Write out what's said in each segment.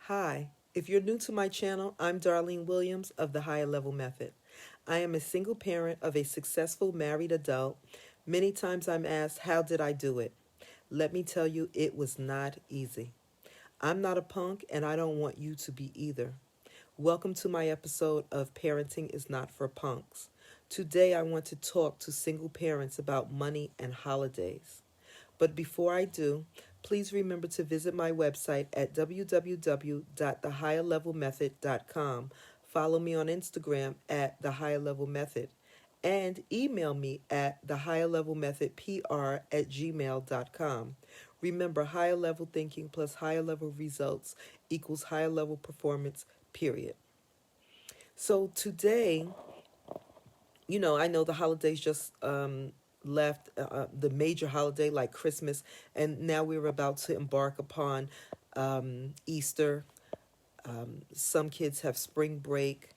Hi, if you're new to my channel, I'm Darlene Williams of the Higher Level Method. I am a single parent of a successful married adult. Many times I'm asked, how did I do it? Let me tell you, it was not easy. I'm not a punk, and I don't want you to be either. Welcome to my episode of Parenting is Not for Punks. Today I want to talk to single parents about money and holidays. But before I do, please remember to visit my website at www.thehigherlevelmethod.com. Follow me on Instagram at The Higher Level Method and email me at thehigherlevelmethodpr@gmail.com. Remember, higher level thinking plus higher level results equals higher level performance, period. So today, I know the holidays just left, the major holiday like Christmas, and now we're about to embark upon Easter. Some kids have spring break,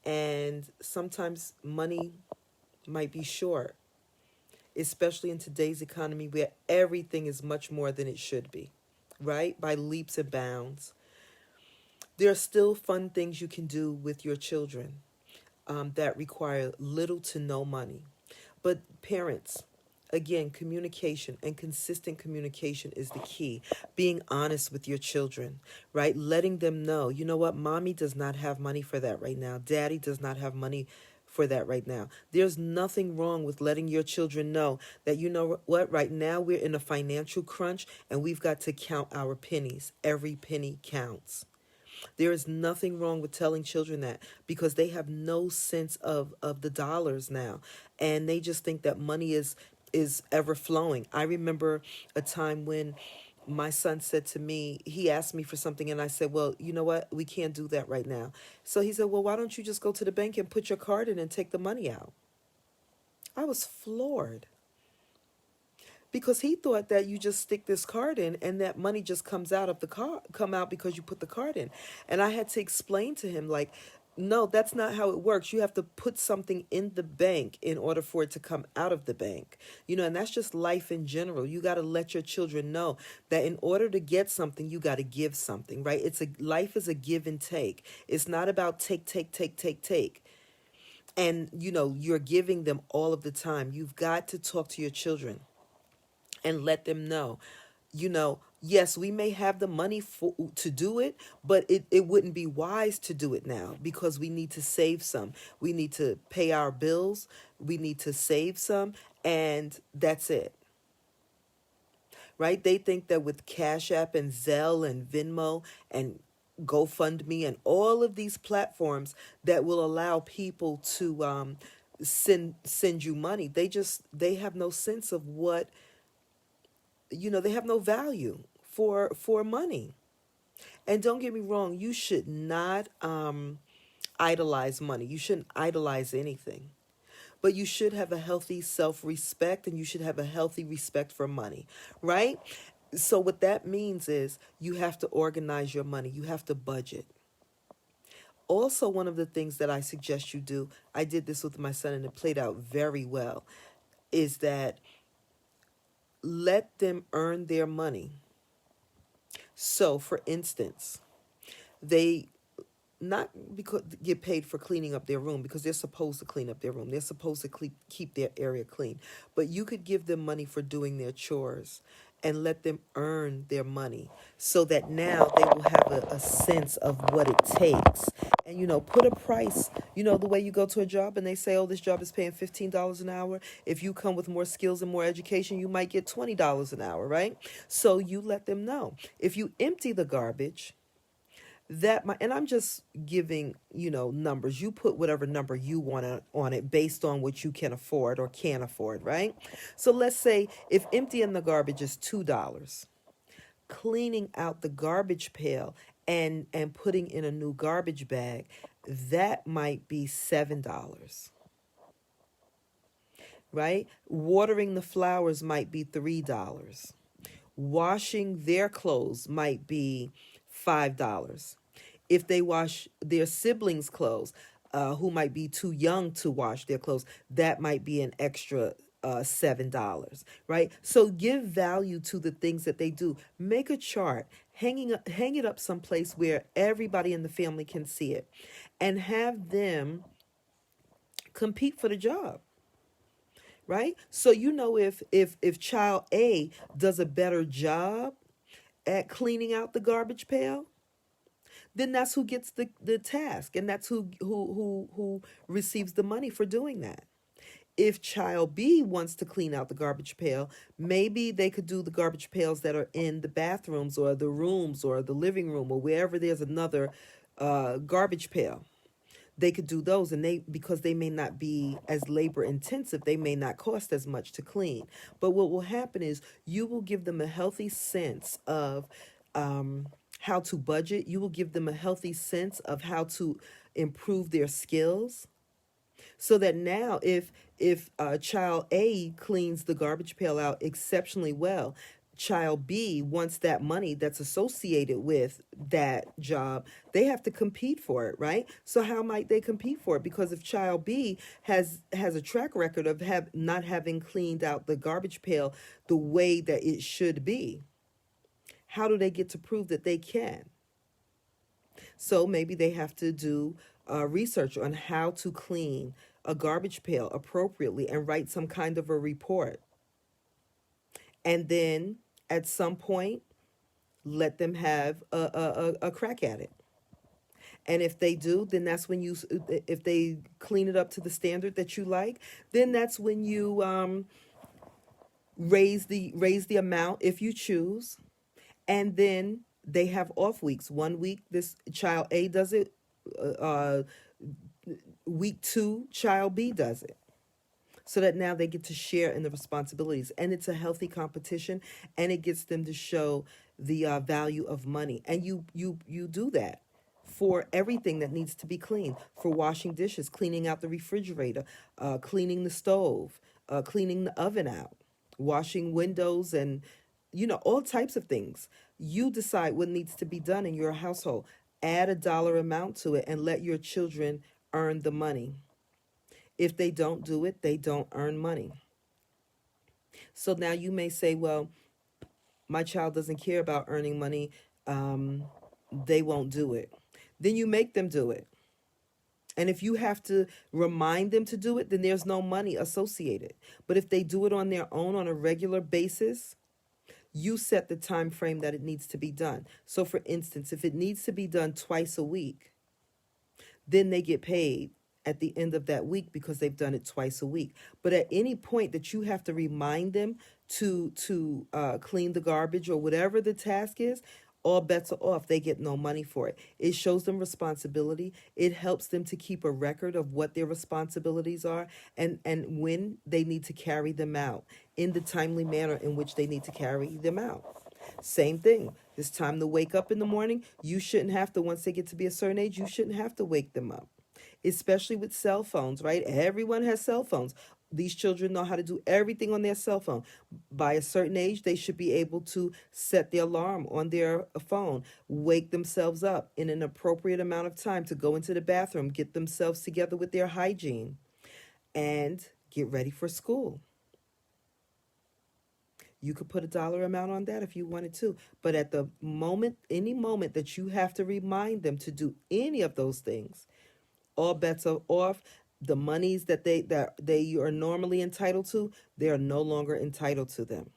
and sometimes money might be short, especially in today's economy where everything is much more than it should be, right? By leaps and bounds. There are still fun things you can do with your children that require little to no money. But parents, again, communication and consistent communication is the key. Being honest with your children, right? Letting them know, you know what, mommy does not have money for that right now. Daddy does not have money for that right now. There's nothing wrong with letting your children know that, you know what, right now we're in a financial crunch and we've got to count our pennies. Every penny counts. There is nothing wrong with telling children that, because they have no sense of the dollars now. And they just think that money is ever flowing. I remember a time when my son said to me, he asked me for something, and I said, well, you know what? We can't do that right now. So he said, well, why don't you just go to the bank and put your card in and take the money out? I was floored, because he thought that you just stick this card in and that money just comes out of the card, come out because you put the card in. And I had to explain to him, like, no, that's not how it works. You have to put something in the bank in order for it to come out of the bank. And that's just life in general. You got to let your children know that in order to get something, you got to give something, right? Life is a give and take. It's not about take, take, take, take, take. And you're giving them all of the time. You've got to talk to your children and let them know, yes, we may have the money to do it, but it wouldn't be wise to do it now, because we need to save some. We need to pay our bills. We need to save some, and that's it. Right? They think that with Cash App and Zelle and Venmo and GoFundMe and all of these platforms that will allow people to send you money, they have no sense of what, they have no value for money. And don't get me wrong, you should not idolize money. You shouldn't idolize anything. But you should have a healthy self-respect, and you should have a healthy respect for money, right? So what that means is you have to organize your money. You have to budget. Also, one of the things that I suggest you do, I did this with my son and it played out very well, is that let them earn their money. So, for instance, they not because get paid for cleaning up their room, because they're supposed to clean up their room. They're supposed to keep their area clean. But you could give them money for doing their chores and let them earn their money, so that now they will have a sense of what it takes. And, put a price, the way you go to a job and they say, oh, this job is paying $15 an hour. If you come with more skills and more education, you might get $20 an hour, right? So you let them know. If you empty the garbage, and I'm just giving, numbers. You put whatever number you want on it based on what you can afford or can't afford, right? So let's say if emptying the garbage is $2, cleaning out the garbage pail and putting in a new garbage bag, that might be $7, right? Watering the flowers might be $3. Washing their clothes might be $5. If they wash their siblings' clothes, who might be too young to wash their clothes, that might be an extra $7, right? So give value to the things that they do. Make a chart. hang it up someplace where everybody in the family can see it, and have them compete for the job, right? So if child A does a better job at cleaning out the garbage pail, then that's who gets the task, and that's who receives the money for doing that. If child B wants to clean out the garbage pail, maybe they could do the garbage pails that are in the bathrooms or the rooms or the living room or wherever there's another garbage pail. They could do those, and they, because they may not be as labor intensive, they may not cost as much to clean. But what will happen is you will give them a healthy sense of how to budget. You will give them a healthy sense of how to improve their skills, so that now if child A cleans the garbage pail out exceptionally well, child B wants that money that's associated with that job. They have to compete for it, right? So how might they compete for it? Because if child B has a track record of have not having cleaned out the garbage pail the way that it should be, how do they get to prove that they can? So maybe they have to do research on how to clean a garbage pail appropriately and write some kind of a report. And then at some point, let them have a crack at it. And if they do, then that's when if they clean it up to the standard that you like, then that's when you raise the amount if you choose. And then they have off weeks. 1 week, this child A does it. Uh, week 2, child B does it. So that now they get to share in the responsibilities, and it's a healthy competition, and it gets them to show the value of money. And you do that for everything that needs to be cleaned, for washing dishes, cleaning out the refrigerator, cleaning the stove, cleaning the oven out, washing windows, and all types of things. You decide what needs to be done in your household. Add a dollar amount to it and let your children earn the money. If they don't do it, they don't earn money. So now you may say, well, my child doesn't care about earning money. They won't do it. Then you make them do it. And if you have to remind them to do it, then there's no money associated. But if they do it on their own on a regular basis, you set the time frame that it needs to be done. So for instance, if it needs to be done twice a week, then they get paid at the end of that week because they've done it twice a week. But at any point that you have to remind them to clean the garbage or whatever the task is, all bets are off. They get no money for it. It shows them responsibility. It helps them to keep a record of what their responsibilities are and when they need to carry them out in the timely manner in which they need to carry them out. Same thing. It's time to wake up in the morning. You shouldn't have to, once they get to be a certain age, you shouldn't have to wake them up. Especially with cell phones, right? Everyone has cell phones. These children know how to do everything on their cell phone. By a certain age, they should be able to set the alarm on their phone, wake themselves up in an appropriate amount of time to go into the bathroom, get themselves together with their hygiene, and get ready for school. You could put a dollar amount on that if you wanted to. But at the moment, any moment that you have to remind them to do any of those things, all bets are off. The monies that they are normally entitled to, they are no longer entitled to them.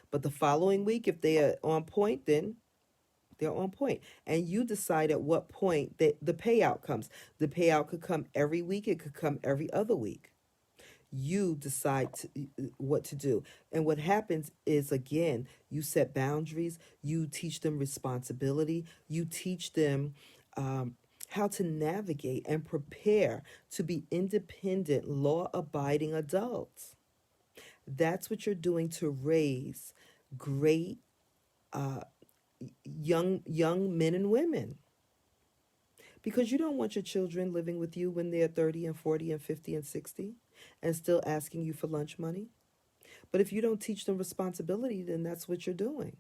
But the following week, if they are on point, then they're on point. And you decide at what point the payout comes. The payout could come every week. It could come every other week. You decide what to do. And what happens is, again, you set boundaries. You teach them responsibility. You teach them how to navigate and prepare to be independent, law-abiding adults. That's what you're doing to raise great young men and women. Because you don't want your children living with you when they're 30 and 40 and 50 and 60 and still asking you for lunch money. But if you don't teach them responsibility, then that's what you're doing.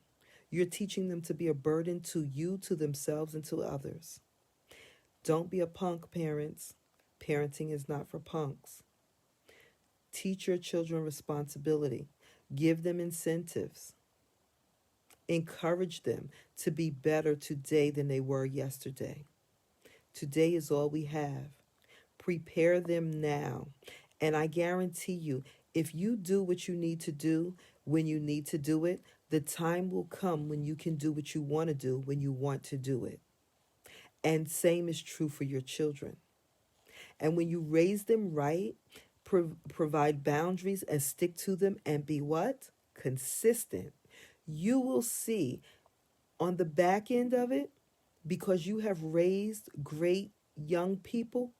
You're teaching them to be a burden to you, to themselves, and to others. Don't be a punk, parents. Parenting is not for punks. Teach your children responsibility. Give them incentives. Encourage them to be better today than they were yesterday. Today is all we have. Prepare them now. And I guarantee you, if you do what you need to do when you need to do it, the time will come when you can do what you want to do when you want to do it. And same is true for your children. And when you raise them right, provide boundaries and stick to them and be what? Consistent. You will see on the back end of it, because you have raised great young people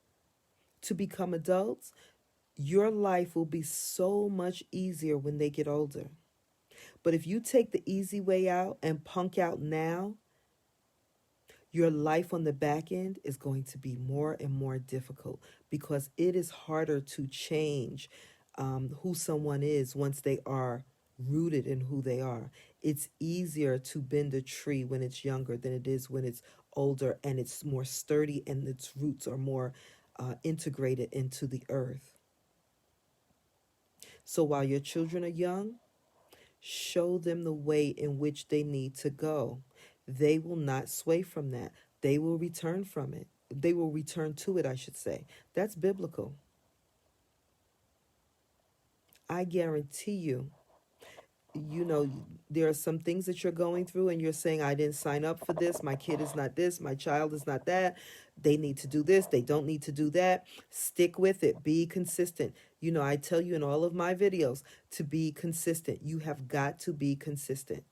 to become adults, your life will be so much easier when they get older. But if you take the easy way out and punk out now, your life on the back end is going to be more and more difficult because it is harder to change who someone is once they are rooted in who they are. It's easier to bend a tree when it's younger than it is when it's older and it's more sturdy and its roots are more integrated into the earth. So while your children are young, show them the way in which they need to go. They will not sway from that. They will return from it. They will return to it, I should say. That's biblical. I guarantee you, you know, there are some things that you're going through and you're saying, I didn't sign up for this. My kid is not this. My child is not that. They need to do this. They don't need to do that. Stick with it. Be consistent. You know, I tell you in all of my videos to be consistent. You have got to be consistent.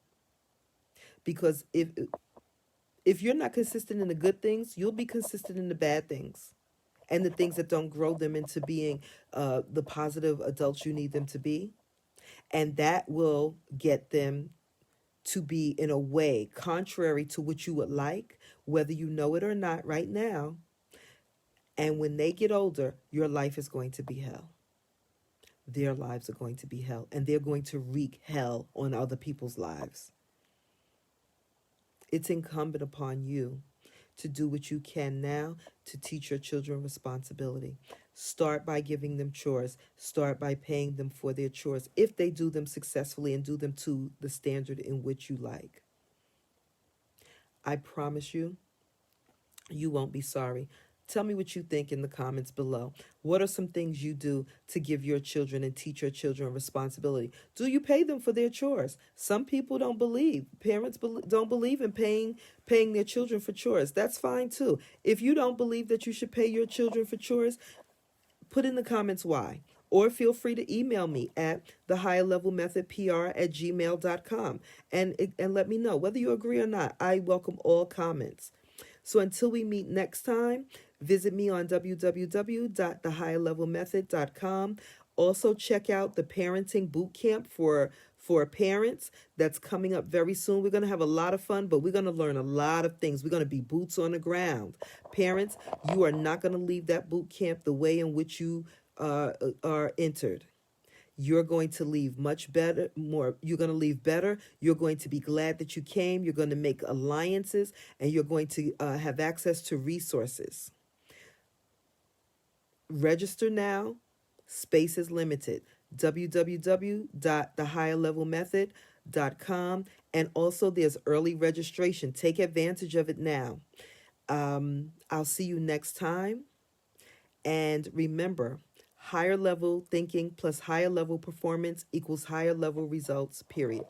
Because if you're not consistent in the good things, you'll be consistent in the bad things and the things that don't grow them into being the positive adults you need them to be. And that will get them to be in a way contrary to what you would like, whether you know it or not right now. And when they get older, your life is going to be hell. Their lives are going to be hell, and they're going to wreak hell on other people's lives. It's incumbent upon you to do what you can now to teach your children responsibility. Start by giving them chores. Start by paying them for their chores if they do them successfully and do them to the standard in which you like. I promise you, you won't be sorry. Tell me what you think in the comments below. What are some things you do to give your children and teach your children responsibility? Do you pay them for their chores? Some people don't believe. Parents don't believe in paying their children for chores. That's fine too. If you don't believe that you should pay your children for chores, put in the comments why. Or feel free to email me at thehigherlevelmethodpr@gmail.com and let me know whether you agree or not. I welcome all comments. So until we meet next time, visit me on www.thehigherlevelmethod.com. Also check out the parenting boot camp for parents that's coming up very soon. We're going to have a lot of fun, but we're going to learn a lot of things. We're going to be boots on the ground. Parents, you are not going to leave that boot camp the way in which you are entered. You're going to leave much better, you're going to leave better. You're going to be glad that you came. You're going to make alliances, and you're going to have access to resources. Register now. Space is limited. www.thehigherlevelmethod.com. And also there's early registration. Take advantage of it now. I'll see you next time. And remember, higher level thinking plus higher level performance equals higher level results, period.